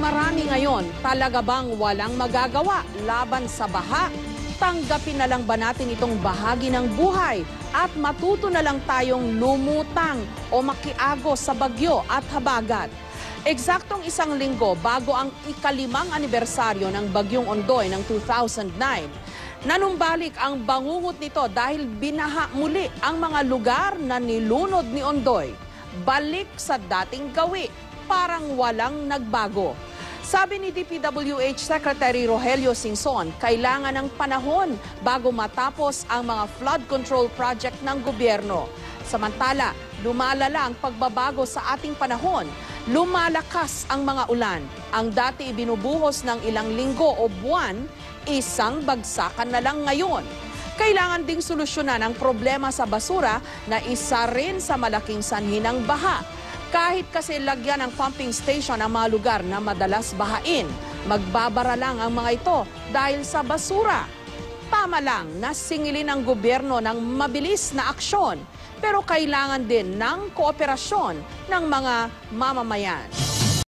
marami ngayon, talaga bang walang magagawa laban sa baha? Tanggapin na lang ba natin itong bahagi ng buhay at matuto na lang tayong lumutang o makiago sa bagyo at habagat? Eksaktong isang linggo bago ang ikalimang anibersaryo ng Bagyong Ondoy ng 2009, nanumbalik ang bangungot nito dahil binaha muli ang mga lugar na nilunod ni Ondoy. Balik sa dating gawi, parang walang nagbago. Sabi ni DPWH Secretary Rogelio Singson, kailangan ng panahon bago matapos ang mga flood control project ng gobyerno. Samantala, lumalala ang pagbabago sa ating panahon. Lumalakas ang mga ulan. Ang dati ibinubuhos ng ilang linggo o buwan, isang bagsakan na lang ngayon. Kailangan ding solusyonan ang problema sa basura na isa rin sa malaking sanhi ng baha. Kahit kasi lagyan ng pumping station ang mga lugar na madalas bahain, magbabara lang ang mga ito dahil sa basura. Tama lang na singilin ng gobyerno ng mabilis na aksyon, pero kailangan din ng kooperasyon ng mga mamamayan.